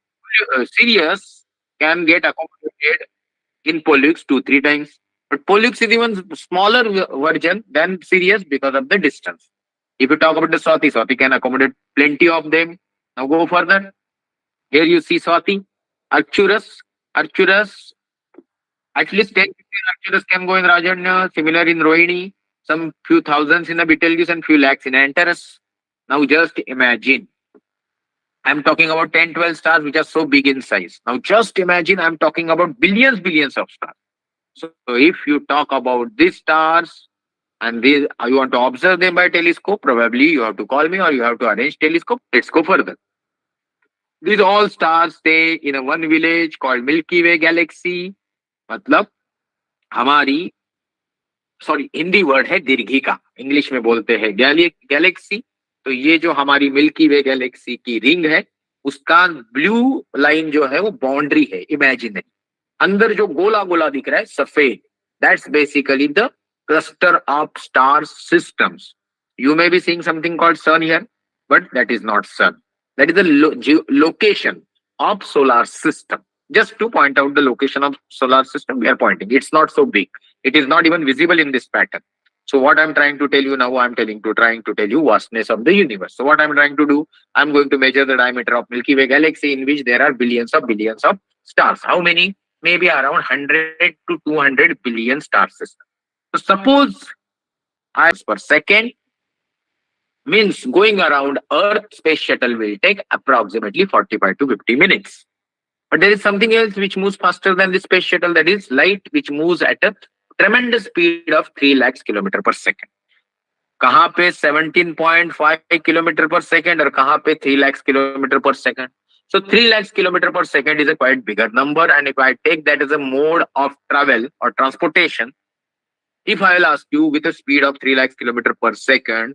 Sirius can get accommodated in Pollux 2, 3 times. But Pollux is even smaller version than Sirius because of the distance. If you talk about the Swati can accommodate plenty of them. Now go further. Here you see Swati, Arcturus, at least 10, 15 Arcturus can go in Rajanya, similar in Rohini, some few thousands in the Betelgeuse and few lakhs in Antares. Now just imagine, I'm talking about 10, 12 stars which are so big in size. Now just imagine I'm talking about billions of stars. So if you talk about these stars and you want to observe them by telescope, probably you have to call me or you have to arrange telescope. Let's go further. These all stars stay in a one village called Milky Way galaxy. मतलब हमारी Hindi word है दीर्घिका, English में बोलते हैं Galaxy. तो ये जो हमारी मिल्की वे गैलेक्सी की रिंग है, उसका ब्लू लाइन जो है वो बाउंड्री है इमेजिनरी. अंदर जो गोला गोला दिख रहा है सफेद, that's basically the cluster of star systems. You may be seeing something called sun here, but that is not sun. That is the location of solar system. Just to point out the location of solar system, we are pointing. It's not so big. It is not even visible in this pattern. So what I'm trying to tell you now, trying to tell you vastness of the universe. So what I'm trying to do, I'm going to measure the diameter of Milky Way galaxy, in which there are billions of stars. How many? Maybe around 100 to 200 billion star systems. So suppose per second, means going around Earth space shuttle will take approximately 45 to 50 minutes. But there is something else which moves faster than the space shuttle, that is light, which moves at a tremendous speed of 3 lakhs kilometer per second. कहाँ पे 17.5 kilometer per second और कहाँ पे 3 lakhs kilometer per second. So 3 lakhs kilometer per second is a quite bigger number, and if I take that as a mode of travel or transportation, if I will ask you with a speed of 3 lakhs kilometer per second,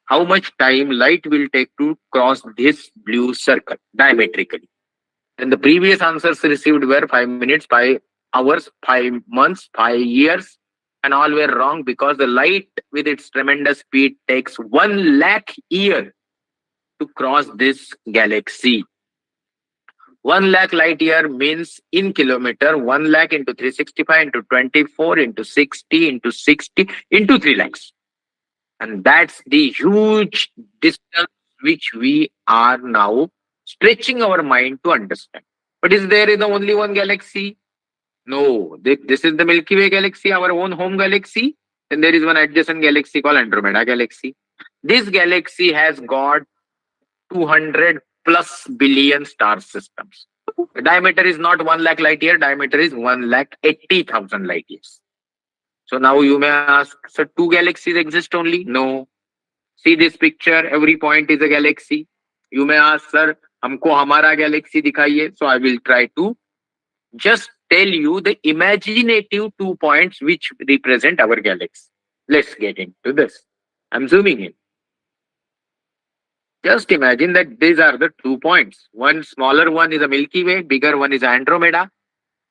how much time light will take to cross this blue circle diametrically? And the previous answers received were 5 minutes, 5 hours, 5 months, 5 years, and all were wrong, because the light with its tremendous speed takes 1 lakh year to cross this galaxy. 1 lakh light year means in kilometer, 1 lakh into 365 into 24 into 60 into 60 into 3 lakhs. And that's the huge distance which we are now stretching our mind to understand. But is there the only one galaxy? No, this is the Milky Way galaxy, our own home galaxy. Then there is one adjacent galaxy called Andromeda galaxy. This galaxy has got 200 plus billion star systems. The diameter is not 1 lakh light year, diameter is 1,80,000 light years. So now you may ask, so 2 galaxies exist only? No. See this picture, every point is a galaxy. You may ask, sir, हमको हमारा Galaxy दिखाइए. So I will try to just tell you the imaginative 2 points which represent our galaxy. Let's get into this. I'm zooming in. Just imagine that these are the 2 points. One smaller one is a Milky Way, bigger one is Andromeda.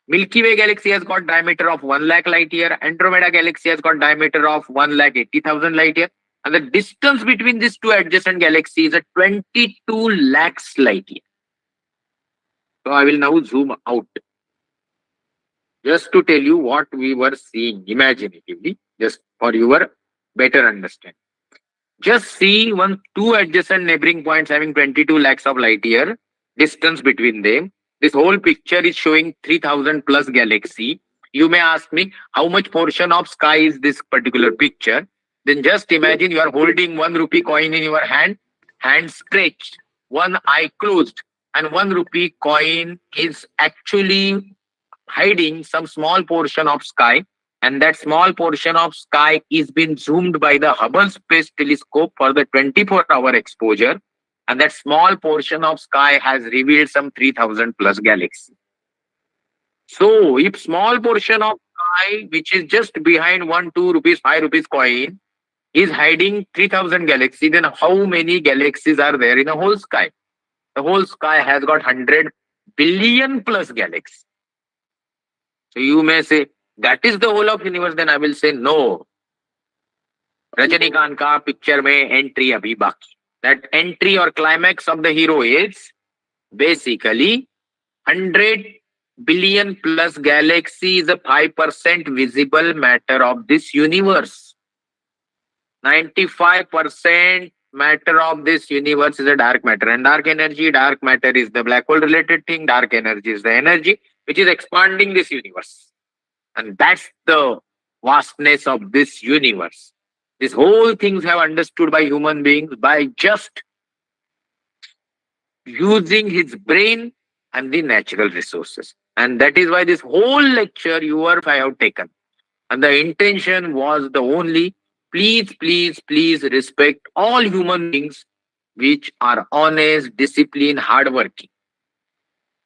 Milky Way galaxy has got diameter of 1 lakh light year. Andromeda galaxy has got diameter of 1,80,000 light year. And the distance between these two adjacent galaxies is a 22 lakhs light year. So I will now zoom out just to tell you what we were seeing imaginatively, just for your better understanding. Just see two adjacent neighboring points having 22 lakhs of light year distance between them. This whole picture is showing 3000 plus galaxy. You may ask me how much portion of sky is this particular picture. Then just imagine you are holding 1 rupee coin in your hand stretched, one eye closed, and 1 rupee coin is actually hiding some small portion of sky, and that small portion of sky is being zoomed by the Hubble Space Telescope for the 24-hour exposure, and that small portion of sky has revealed some 3000 plus galaxies. So if small portion of sky which is just behind 1 2 rupees 5 rupees coin is hiding 3000 galaxies, then how many galaxies are there in the whole sky? The whole sky has got 100 billion plus galaxies. So you may say, that is the whole of universe. Then I will say, no. Rajanikanth ka picture mein entry abhi baki. That entry or climax of the hero is basically 100 billion plus galaxy is a 5% visible matter of this universe. 95% matter of this universe is a dark matter, and dark matter is the black hole related thing. Dark energy is the energy which is expanding this universe. And that's the vastness of this universe. These whole things have understood by human beings by just using his brain and the natural resources. And that is why this whole lecture I have taken. And the intention was the only, please, please, please respect all human beings which are honest, disciplined, hardworking.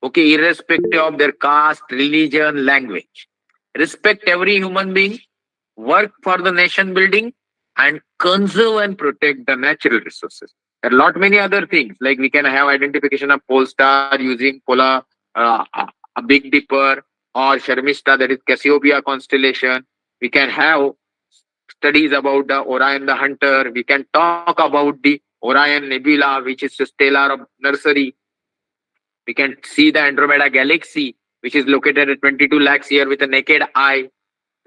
Okay, irrespective of their caste, religion, language. Respect every human being, work for the nation building, and conserve and protect the natural resources. There are a lot many other things, like we can have identification of pole star using a Big Dipper, or Sharmishta, that is Cassiopeia constellation. We can have studies about the Orion the Hunter. We can talk about the Orion Nebula, which is a stellar nursery. We can see the Andromeda galaxy, which is located at 22 lakhs here with a naked eye.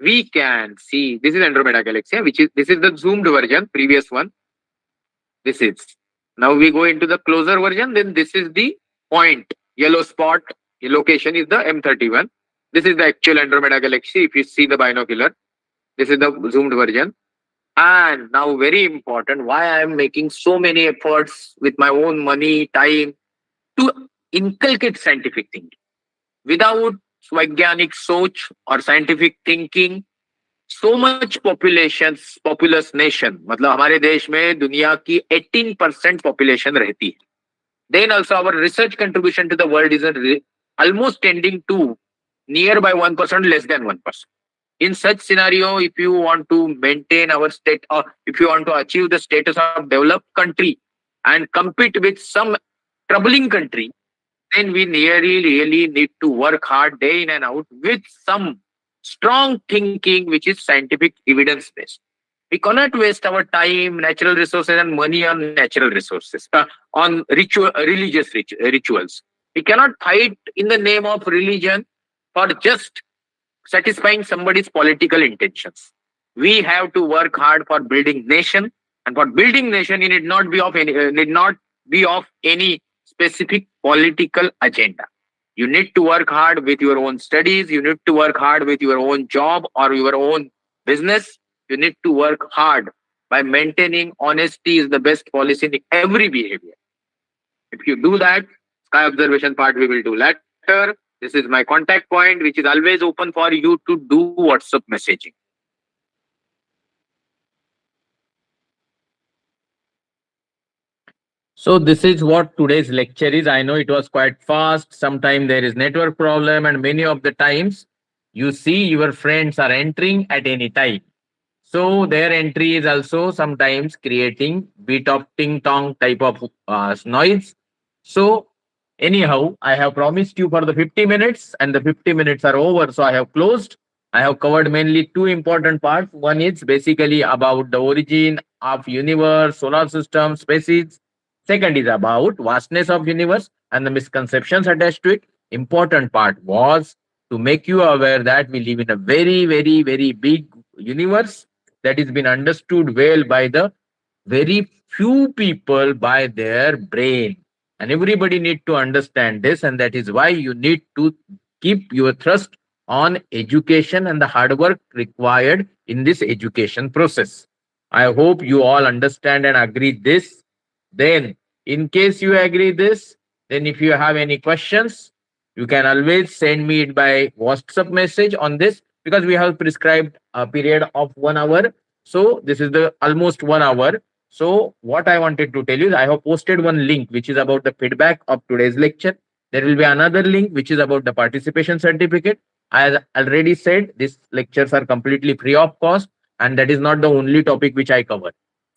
We can see, this is Andromeda galaxy, this is the zoomed version, previous one. This is. Now we go into the closer version, then this is the point. Yellow spot, the location is the M31. This is the actual Andromeda galaxy. If you see the binocular, this is the zoomed version. And now very important, why I am making so many efforts with my own money, time to inculcate scientific thinking. Without Vaigyanik Soch or scientific thinking, so much populous nation, मतलब हमारे देश में दुनिया की 18% population रहती है. Then also our research contribution to the world is almost tending to nearby 1%, less than 1%. In such scenario, if you want to maintain our state, or if you want to achieve the status of developed country and compete with some troubling country, then we really need to work hard day in and out with some strong thinking which is scientific evidence based. We cannot waste our time, natural resources, and money on natural resources, on religious rituals. We cannot fight in the name of religion for just satisfying somebody's political intentions. We have to work hard for building nation, and for building nation, it need not be of any specific political agenda. You need to work hard with your own studies. You need to work hard with your own job or your own business. You need to work hard by maintaining honesty is the best policy in every behavior. If you do that, sky observation part we will do later. This is my contact point, which is always open for you to do WhatsApp messaging. So this is what today's lecture is. I know it was quite fast. Sometimes there is network problem, and many of the times you see your friends are entering at any time. So their entry is also sometimes creating bit of ting tong type of noise. So anyhow, I have promised you for the 50 minutes, and the 50 minutes are over. So I have closed. I have covered mainly two important parts. One is basically about the origin of universe, solar system, species. Second is about vastness of universe and the misconceptions attached to it. Important part was to make you aware that we live in a very, very, very big universe that has been understood well by the very few people by their brain, and everybody need to understand this, and that is why you need to keep your thrust on education and the hard work required in this education process. I hope you all understand and agree this. Then in case you agree this, then if you have any questions, you can always send me it by WhatsApp message on this, because we have prescribed a period of 1 hour. So this is the almost 1 hour. So what I wanted to tell you is I have posted one link which is about the feedback of today's lecture. There will be another link which is about the participation certificate. As already said, these lectures are completely free of cost, and that is not the only topic which I cover.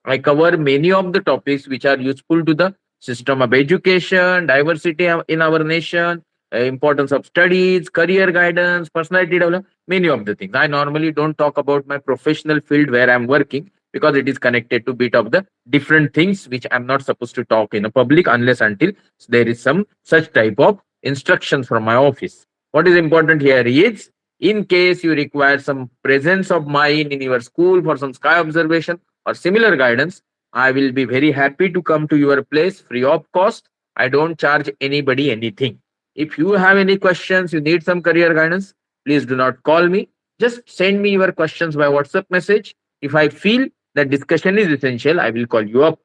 I cover many of the topics which are useful to the system of education, diversity in our nation, importance of studies, career guidance, personality development, many of the things. I normally don't talk about my professional field where I'm working, because it is connected to bit of the different things which I'm not supposed to talk in a public unless until there is some such type of instructions from my office. What is important here is, in case you require some presence of mind in your school for some sky observation or similar guidance, I will be very happy to come to your place free of cost. I don't charge anybody anything. If you have any questions, you need some career guidance, please do not call me. Just send me your questions by WhatsApp message. If I feel that discussion is essential, I will call you up.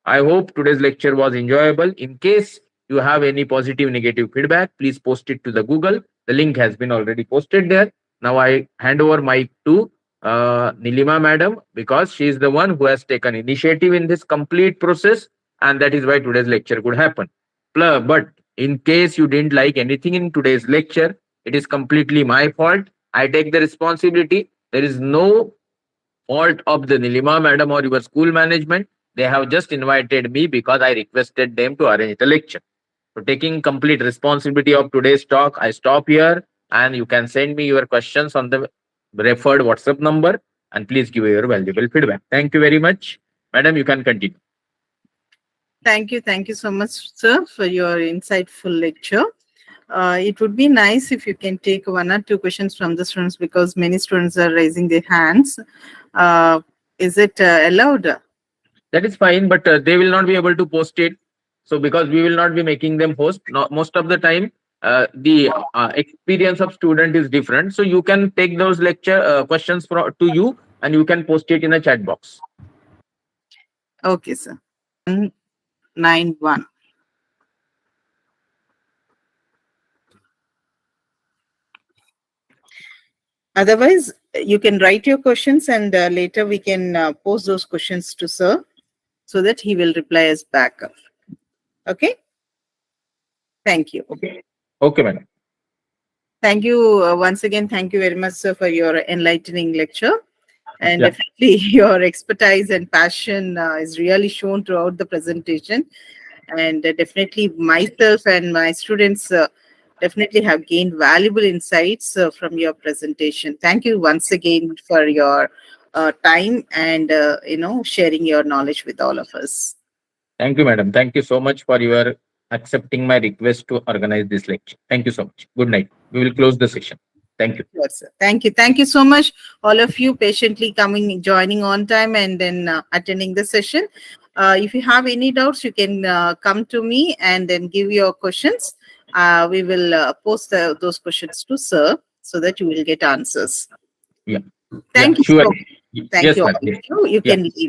I hope today's lecture was enjoyable. In case you have any positive, negative feedback, please post it to the Google. The link has been already posted there. Now I hand over mic to Nilima madam, because she is the one who has taken initiative in this complete process, and that is why today's lecture could happen. But in case you didn't like anything in today's lecture, it is completely my fault. I take the responsibility. There is no fault of the Nilima madam or your school management. They have just invited me because I requested them to arrange the lecture. So taking complete responsibility of today's talk, I stop here, and you can send me your questions on the referred WhatsApp number, and please give your valuable feedback. Thank you very much. Madam, you can continue. Thank you. Thank you so much, sir, for your insightful lecture. It would be nice if you can take one or two questions from the students, because many students are raising their hands. Is it allowed? That is fine, but they will not be able to post it. So because we will not be making them host, most of the time, the experience of student is different. So you can take those lecture questions to you, and you can post it in a chat box. Okay, sir. 191. Otherwise, you can write your questions, and later we can post those questions to sir, so that he will reply us back. Okay? Thank you. Okay, madam. Thank you once again. Thank you very much, sir, for your enlightening lecture. And definitely your expertise and passion is really shown throughout the presentation. And definitely myself and my students definitely have gained valuable insights from your presentation. Thank you once again for your time and sharing your knowledge with all of us. Thank you, madam. Thank you so much for your accepting my request to organize this lecture. Thank you so much. Good night. We will close the session. Thank you. Sure, sir. Thank you. Thank you so much, all of you patiently joining on time and then attending the session. If you have any doubts, you can come to me and then give your questions. We will post those questions to sir, so that you will get answers. Yeah. Thank you. Sure. Thank Yes, you. ma'am. You can leave.